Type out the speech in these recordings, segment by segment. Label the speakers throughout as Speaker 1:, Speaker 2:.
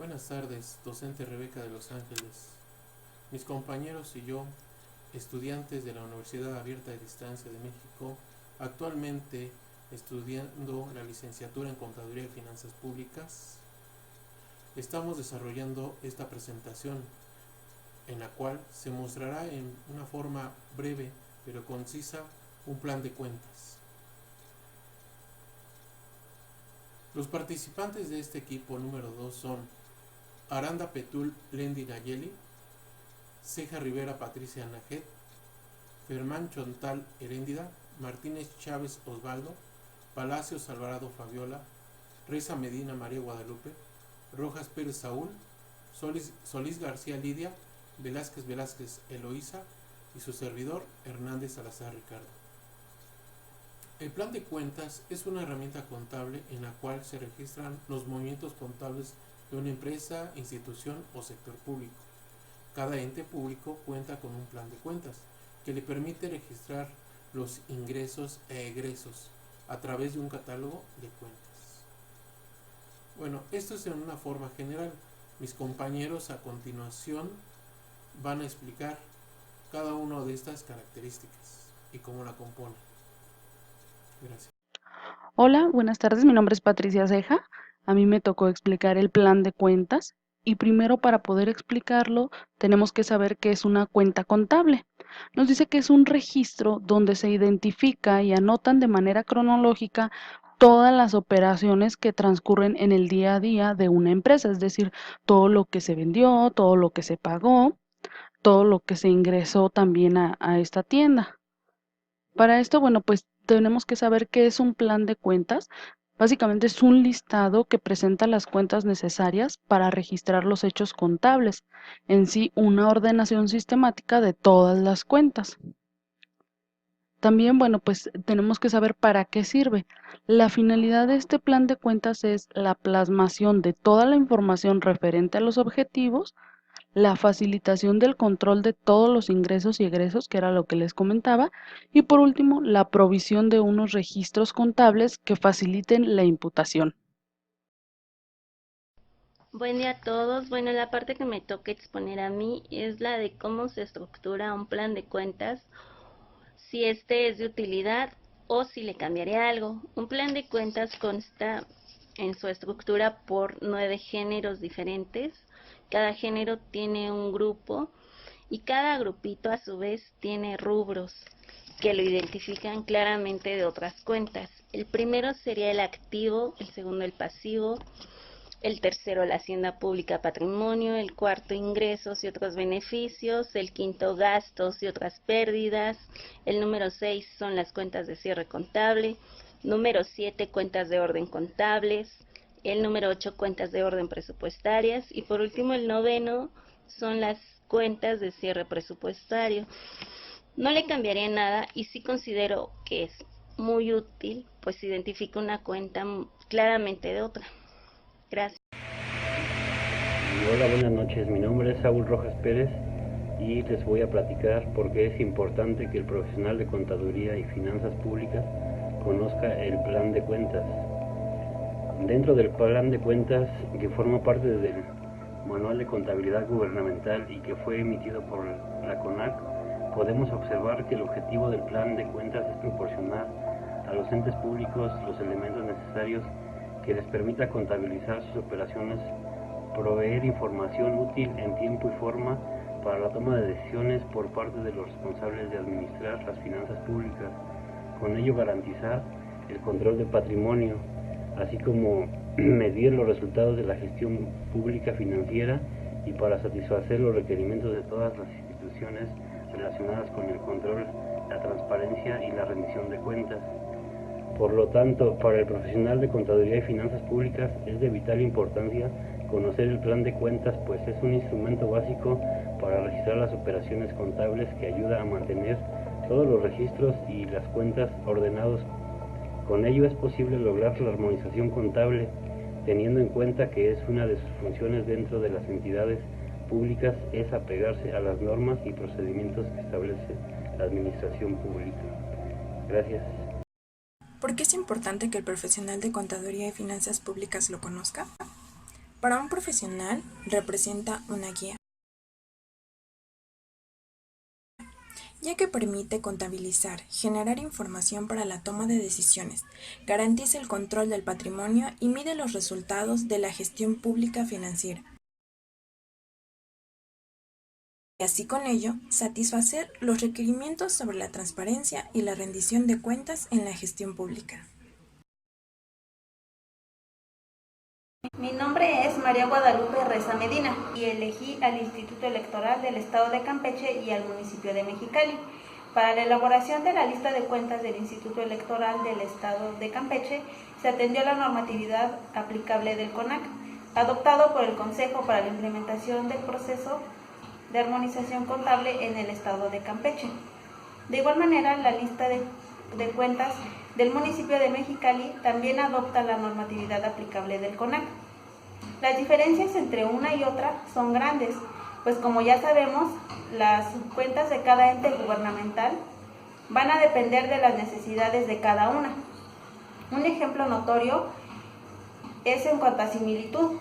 Speaker 1: Buenas tardes, docente Rebeca de Los Ángeles. Mis compañeros y yo, estudiantes de la Universidad Abierta de Distancia de México, actualmente estudiando la licenciatura en Contaduría y Finanzas Públicas, estamos desarrollando esta presentación, en la cual se mostrará en una forma breve pero concisa un plan de cuentas. Los participantes de este equipo número 2 son Aranda Petul Lendi Nayeli, Ceja Rivera Patricia Najet, Fermán Chontal Heréndida, Martínez Chávez Osvaldo, Palacios Alvarado Fabiola, Reza Medina María Guadalupe, Rojas Pérez Saúl, Solís García Lidia, Velázquez Velázquez Eloísa y su servidor Hernández Salazar Ricardo. El plan de cuentas es una herramienta contable en la cual se registran los movimientos contables de una empresa, institución o sector público. Cada ente público cuenta con un plan de cuentas que le permite registrar los ingresos e egresos a través de un catálogo de cuentas. Bueno, esto es en una forma general. Mis compañeros a continuación van a explicar cada una de estas características y cómo la componen. Gracias.
Speaker 2: Hola, buenas tardes. Mi nombre es Patricia Ceja. A mí me tocó explicar el plan de cuentas y primero para poder explicarlo tenemos que saber qué es una cuenta contable. Nos dice que es un registro donde se identifica y anotan de manera cronológica todas las operaciones que transcurren en el día a día de una empresa, es decir, todo lo que se vendió, todo lo que se pagó, todo lo que se ingresó también a esta tienda. Para esto, bueno, pues tenemos que saber qué es un plan de cuentas. Básicamente es un listado que presenta las cuentas necesarias para registrar los hechos contables, en sí una ordenación sistemática de todas las cuentas. También, bueno, pues tenemos que saber para qué sirve. La finalidad de este plan de cuentas es la plasmación de toda la información referente a los objetivos, la facilitación del control de todos los ingresos y egresos, que era lo que les comentaba, y por último, la provisión de unos registros contables que faciliten la imputación.
Speaker 3: Buen día a todos. Bueno, la parte que me toca exponer a mí es la de cómo se estructura un plan de cuentas, si este es de utilidad o si le cambiaría algo. Un plan de cuentas consta en su estructura por 9 géneros diferentes. Cada género tiene un grupo y cada grupito a su vez tiene rubros que lo identifican claramente de otras cuentas. El primero sería el activo, el segundo el pasivo, el tercero la hacienda pública patrimonio, el cuarto ingresos y otros beneficios, el quinto gastos y otras pérdidas, el número 6 son las cuentas de cierre contable, número 7 cuentas de orden contables, el número 8 cuentas de orden presupuestarias y por último el noveno son las cuentas de cierre presupuestario. No le cambiaría nada y sí considero que es muy útil, pues identifica una cuenta claramente de otra. Gracias.
Speaker 4: Hola, buenas noches. Mi nombre es Saúl Rojas Pérez y les voy a platicar por qué es importante que el profesional de contaduría y finanzas públicas conozca el plan de cuentas. Dentro del plan de cuentas, que forma parte del Manual de Contabilidad Gubernamental y que fue emitido por la CONAC, podemos observar que el objetivo del plan de cuentas es proporcionar a los entes públicos los elementos necesarios que les permita contabilizar sus operaciones, proveer información útil en tiempo y forma para la toma de decisiones por parte de los responsables de administrar las finanzas públicas, con ello garantizar el control del patrimonio, así como medir los resultados de la gestión pública financiera y para satisfacer los requerimientos de todas las instituciones relacionadas con el control, la transparencia y la rendición de cuentas. Por lo tanto, para el profesional de contaduría y finanzas públicas es de vital importancia conocer el plan de cuentas, pues es un instrumento básico para registrar las operaciones contables que ayuda a mantener todos los registros y las cuentas ordenados. Con ello es posible lograr la armonización contable, teniendo en cuenta que es una de sus funciones dentro de las entidades públicas es apegarse a las normas y procedimientos que establece la administración pública. Gracias.
Speaker 5: ¿Por qué es importante que el profesional de contaduría y finanzas públicas lo conozca? Para un profesional, representa una guía, ya que permite contabilizar, generar información para la toma de decisiones, garantiza el control del patrimonio y mide los resultados de la gestión pública financiera. Y así con ello, satisfacer los requerimientos sobre la transparencia y la rendición de cuentas en la gestión pública.
Speaker 6: Mi nombre es María Guadalupe Reza Medina y elegí al Instituto Electoral del Estado de Campeche y al municipio de Mexicali. Para la elaboración de la lista de cuentas del Instituto Electoral del Estado de Campeche se atendió a la normatividad aplicable del CONAC, adoptado por el Consejo para la implementación del proceso de armonización contable en el Estado de Campeche. De igual manera, la lista de cuentas del municipio de Mexicali también adopta la normatividad aplicable del CONAC. Las diferencias entre una y otra son grandes, pues como ya sabemos, las cuentas de cada ente gubernamental van a depender de las necesidades de cada una. Un ejemplo notorio es en cuanto a similitud,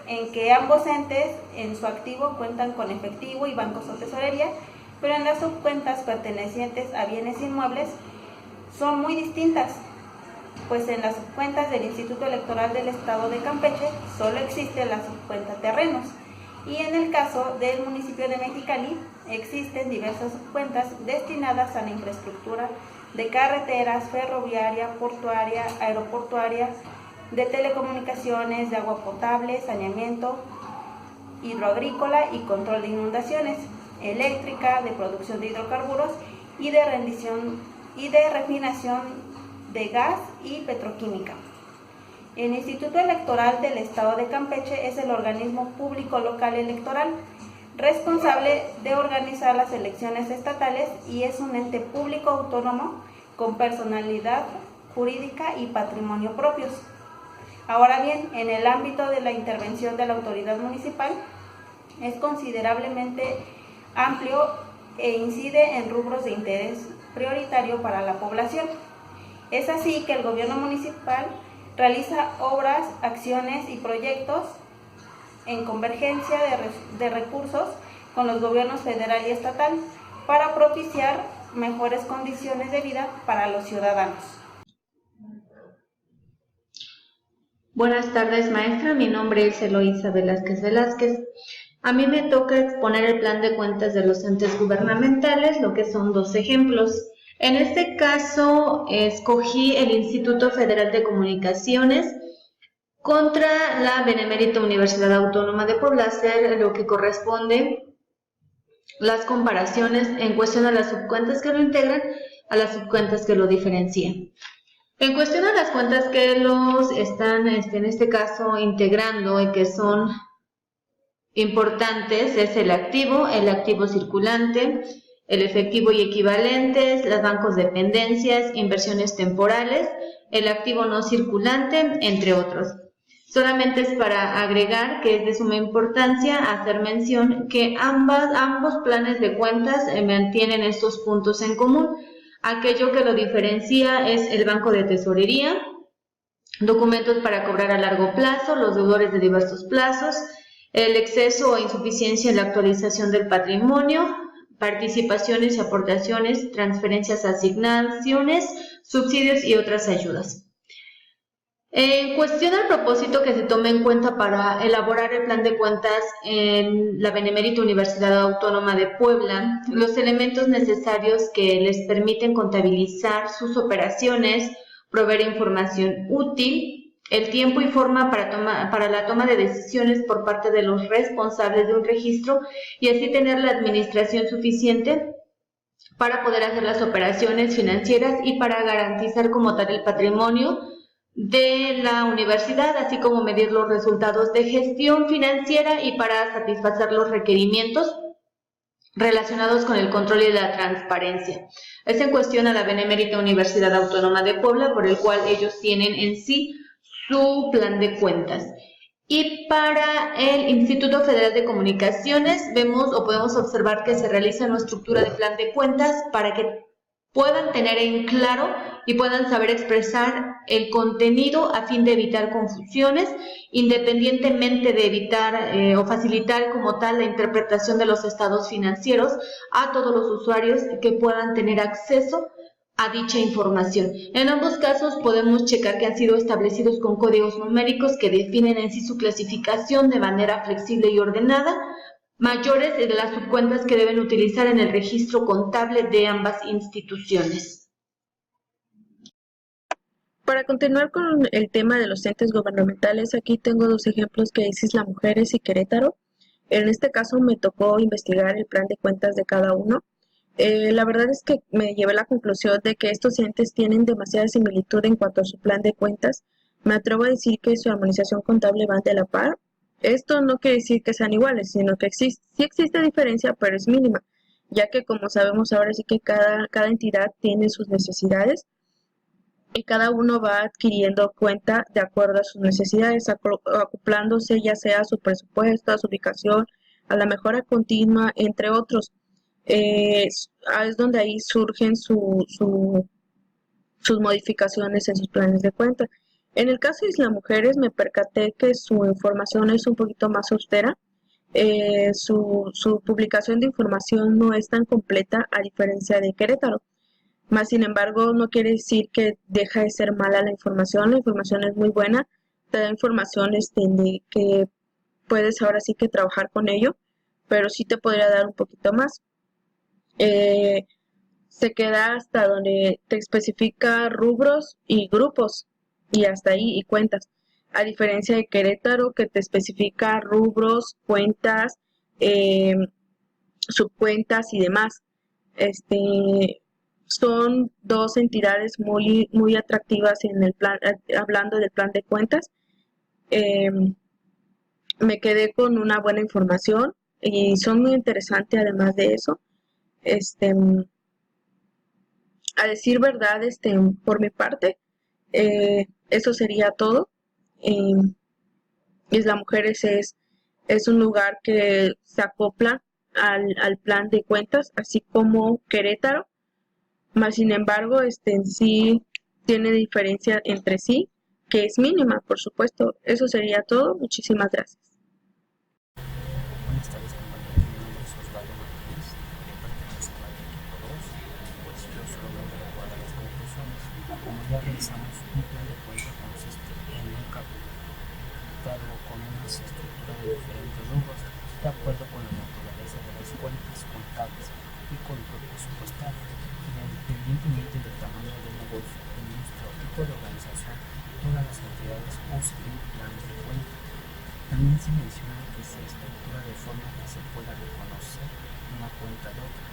Speaker 6: en que ambos entes en su activo cuentan con efectivo y bancos o tesorería, pero en las subcuentas pertenecientes a bienes inmuebles son muy distintas, pues en las subcuentas del Instituto Electoral del Estado de Campeche solo existe la subcuenta terrenos, y en el caso del municipio de Mexicali existen diversas subcuentas destinadas a la infraestructura de carreteras, ferroviaria, portuaria, aeroportuaria, de telecomunicaciones, de agua potable, saneamiento hidroagrícola y control de inundaciones, eléctrica, de producción de hidrocarburos y de refinación de gas y petroquímica. El Instituto Electoral del Estado de Campeche es el organismo público local electoral responsable de organizar las elecciones estatales y es un ente público autónomo con personalidad jurídica y patrimonio propios. Ahora bien, en el ámbito de la intervención de la autoridad municipal es considerablemente amplio e incide en rubros de interés prioritario para la población. Es así que el gobierno municipal realiza obras, acciones y proyectos en convergencia de recursos con los gobiernos federal y estatal para propiciar mejores condiciones de vida para los ciudadanos.
Speaker 7: Buenas tardes, maestra. Mi nombre es Eloísa Velázquez Velázquez. A mí me toca exponer el plan de cuentas de los entes gubernamentales, lo que son 2 ejemplos. En este caso, escogí el Instituto Federal de Comunicaciones contra la Benemérita Universidad Autónoma de Puebla, hacer lo que corresponde las comparaciones en cuestión a las subcuentas que lo integran, a las subcuentas que lo diferencian. En cuestión a las cuentas que los están, en este caso, integrando y que son importantes, es el activo circulante, el efectivo y equivalentes, los bancos dependencias, inversiones temporales, el activo no circulante, entre otros. Solamente es para agregar que es de suma importancia hacer mención que ambos planes de cuentas mantienen estos puntos en común. Aquello que lo diferencia es el banco de tesorería, documentos para cobrar a largo plazo, los deudores de diversos plazos, el exceso o insuficiencia en la actualización del patrimonio, participaciones y aportaciones, transferencias, asignaciones, subsidios y otras ayudas. En cuestión al propósito que se tome en cuenta para elaborar el plan de cuentas en la Benemérita Universidad Autónoma de Puebla, los elementos necesarios que les permiten contabilizar sus operaciones, proveer información útil, el tiempo y forma para la toma de decisiones por parte de los responsables de un registro y así tener la administración suficiente para poder hacer las operaciones financieras y para garantizar como tal el patrimonio de la universidad, así como medir los resultados de gestión financiera y para satisfacer los requerimientos relacionados con el control y la transparencia. Es en cuestión a la Benemérita Universidad Autónoma de Puebla, por el cual ellos tienen en sí su plan de cuentas. Y para el Instituto Federal de Comunicaciones vemos o podemos observar que se realiza una estructura de plan de cuentas para que puedan tener en claro y puedan saber expresar el contenido a fin de evitar confusiones, independientemente de evitar o facilitar como tal la interpretación de los estados financieros a todos los usuarios que puedan tener acceso a dicha información. En ambos casos podemos checar que han sido establecidos con códigos numéricos que definen en sí su clasificación de manera flexible y ordenada, mayores de las subcuentas que deben utilizar en el registro contable de ambas instituciones.
Speaker 8: Para continuar con el tema de los entes gubernamentales, aquí tengo dos ejemplos que es Isla Mujeres y Querétaro. En este caso me tocó investigar el plan de cuentas de cada uno. La verdad es que me llevé a la conclusión de que estos entes tienen demasiada similitud en cuanto a su plan de cuentas. Me atrevo a decir que su armonización contable van de la par. Esto no quiere decir que sean iguales, sino que sí existe diferencia, pero es mínima, ya que como sabemos ahora sí que cada entidad tiene sus necesidades y cada uno va adquiriendo cuenta de acuerdo a sus necesidades, acoplándose ya sea a su presupuesto, a su ubicación, a la mejora continua, entre otros. Es donde ahí surgen sus modificaciones en sus planes de cuenta. En el caso de Isla Mujeres me percaté que su información es un poquito más austera. Su publicación de información no es tan completa a diferencia de Querétaro. Más sin embargo, no quiere decir que deja de ser mala la información es muy buena, te da información que puedes ahora sí que trabajar con ello, pero sí te podría dar un poquito más. Se queda hasta donde te especifica rubros y grupos y hasta ahí y cuentas, a diferencia de Querétaro que te especifica rubros, cuentas, subcuentas y demás. Son dos entidades muy atractivas en el plan, hablando del plan de cuentas. Me quedé con una buena información y son muy interesantes además de eso. A decir verdad, por mi parte, eso sería todo. Isla Mujeres es un lugar que se acopla al plan de cuentas, así como Querétaro, más sin embargo, sí tiene diferencia entre sí, que es mínima, por supuesto. Eso sería todo. Muchísimas gracias.
Speaker 9: Buenas tardes, compañeros. Mi nombre es Osvaldo Martínez, pertenezco al equipo 2, pues yo solo voy a recordar las conclusiones. Como ya realizamos, un plan de cuenta consiste en un capítulo con una estructura de diferentes rubros, de acuerdo con la naturaleza de las cuentas contables y control presupuestario, independientemente del tamaño del negocio, industria o tipo de organización. Todas las entidades usan un plan de cuenta. También se menciona que se estructura de forma que se pueda reconocer una cuenta de otra,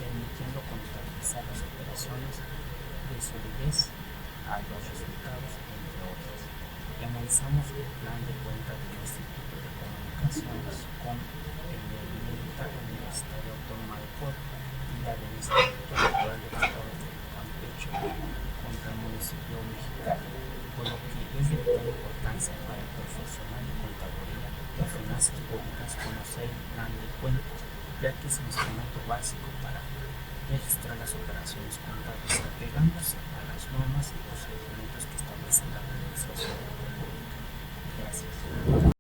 Speaker 9: permitiendo contabilizar las operaciones de solidez a los resultados, entre otros. Analizamos el plan de cuenta del Instituto de Comunicaciones con el militar Universitario Autónoma de Puebla y la del Instituto Electoral del Estado de Campeche contra el municipio mexicano, por lo que es de vital importancia para el profesional de contaduría y finanzas públicas conocer el plan de cuentas, ya que es un instrumento básico para registrar las operaciones contables, apegándose a las normas y procedimientos que establecen la administración pública. Gracias.